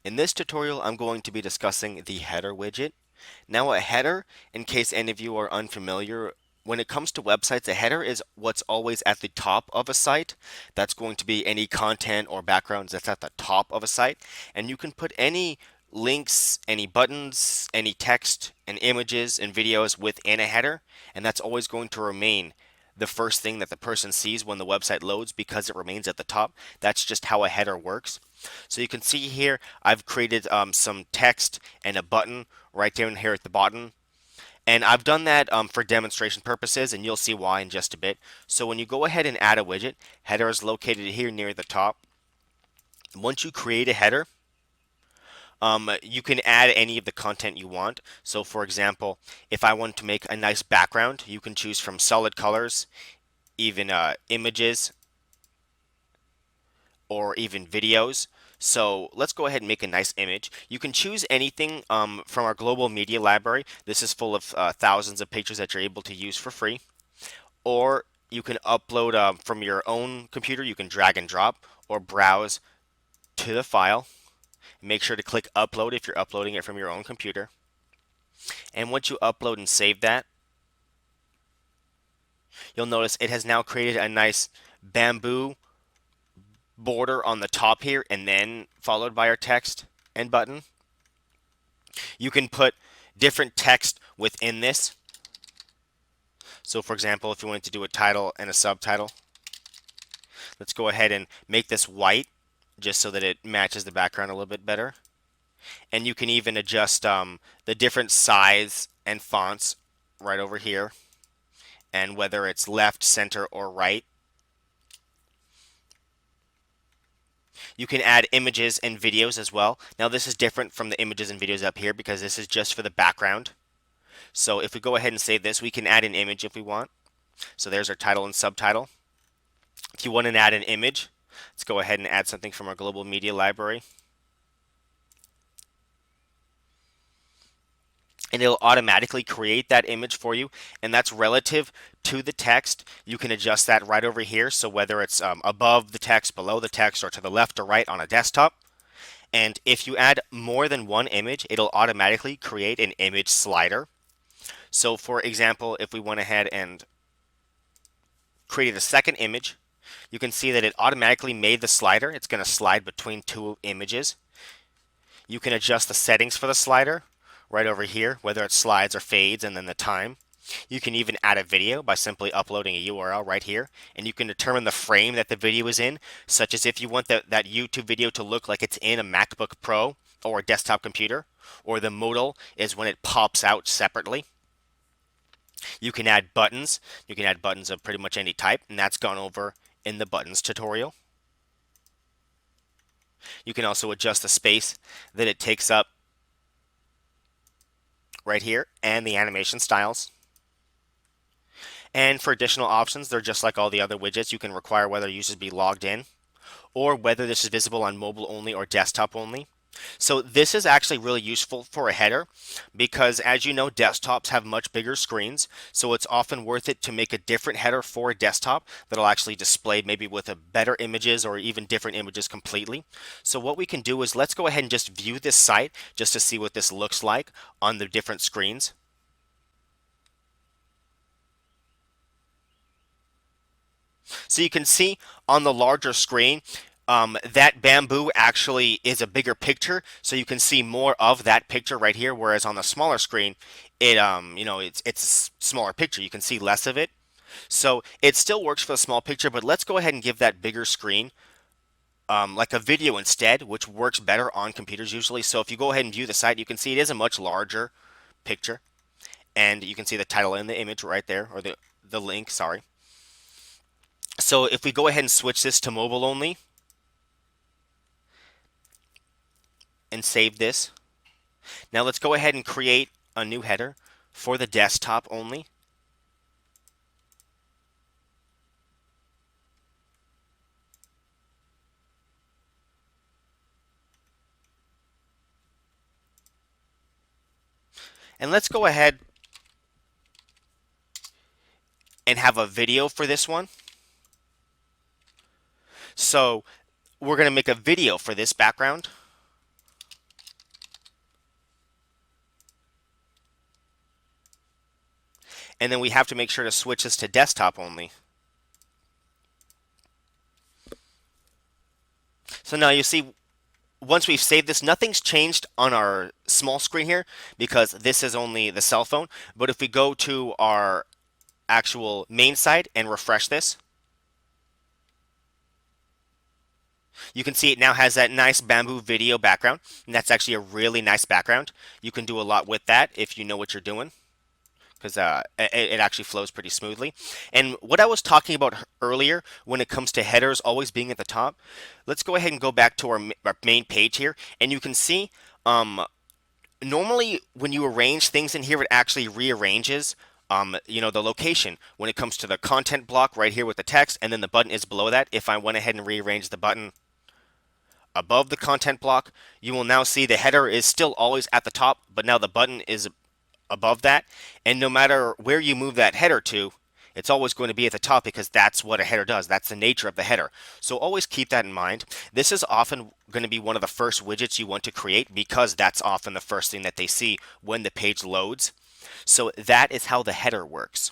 In this tutorial, I'm going to be discussing the header widget. Now, a header, in case any of you are unfamiliar, when it comes to websites, a header is what's always at the top of a site. That's going to be any content or backgrounds that's at the top of a site. And you can put any links, any buttons, any text, and images and videos within a header, and that's always going to remain the first thing that the person sees when the website loads because it remains at the top. That's just how a header works. So you can see here I've created some text and a button right down here at the bottom. And I've done that for demonstration purposes, and you'll see why in just a bit. So when you go ahead and add a widget, header is located here near the top. Once you create a header, you can add any of the content you want. So for example, if I want to make a nice background, you can choose from solid colors, even images, or even videos. So let's go ahead and make a nice image. You can choose anything from our global media library. This is full of thousands of pictures that you're able to use for free. Or you can upload from your own computer. You can drag and drop or browse to the file. Make sure to click upload if you're uploading it from your own computer. And once you upload and save that, you'll notice it has now created a nice bamboo border on the top here, and then followed by our text and button. You can put different text within this. So for example, if you wanted to do a title and a subtitle, let's go ahead and make this white just so that it matches the background a little bit better. And you can even adjust the different size and fonts right over here, and whether it's left, center, or right. You can add images and videos as well. Now this is different from the images and videos up here because this is just for the background. So if we go ahead and save this, we can add an image if we want. So there's our title and subtitle. If you want to add an image, let's go ahead and add something from our global media library. And it'll automatically create that image for you, and that's relative to the text. You can adjust that right over here, so whether it's above the text, below the text, or to the left or right on a desktop. And if you add more than one image, it'll automatically create an image slider. So for example, if we went ahead and created a second image, you can see that it automatically made the slider. It's going to slide between two images. You can adjust the settings for the slider right over here, whether it slides or fades, and then the time. You can even add a video by simply uploading a URL right here, and you can determine the frame that the video is in, such as if you want that YouTube video to look like it's in a MacBook Pro or a desktop computer, or the modal is when it pops out separately. You can add buttons. You can add buttons of pretty much any type, and that's gone over in the buttons tutorial. You can also adjust the space that it takes up right here and the animation styles. And for additional options, they're just like all the other widgets. You can require whether users be logged in or whether this is visible on mobile only or desktop only. So this is actually really useful for a header because, as you know, desktops have much bigger screens, so it's often worth it to make a different header for a desktop that'll actually display maybe with a better images or even different images completely. So what we can do is let's go ahead and just view this site just to see what this looks like on the different screens. So you can see on the larger screen, that bamboo actually is a bigger picture, so you can see more of that picture right here. Whereas on the smaller screen, it's a smaller picture. You can see less of it. So it still works for the small picture, but let's go ahead and give that bigger screen like a video instead, which works better on computers usually. So if you go ahead and view the site, you can see it is a much larger picture, and you can see the title and the image right there, or the link. Sorry. So if we go ahead and switch this to mobile only and save this. Now let's go ahead and create a new header for the desktop only. And let's go ahead and have a video for this one. So we're going to make a video for this background. and then we have to make sure to switch this to desktop only. So now you see, once we've saved this, nothing's changed on our small screen here because this is only the cell phone. But if we go to our actual main site and refresh this, you can see it now has that nice bamboo video background, and that's actually a really nice background. You can do a lot with that if you know what you're doing, because it actually flows pretty smoothly. And what I was talking about earlier when it comes to headers always being at the top, let's go ahead and go back to our main page here, and you can see normally when you arrange things in here, it actually rearranges the location when it comes to the content block right here with the text, and then the button is below that. If I went ahead and rearranged the button above the content block, you will now see the header is still always at the top, but now the button is above that. And no matter where you move that header to, it's always going to be at the top because that's what a header does. That's the nature of the header. So always keep that in mind. This is often going to be one of the first widgets you want to create because that's often the first thing that they see when the page loads. So that is how the header works.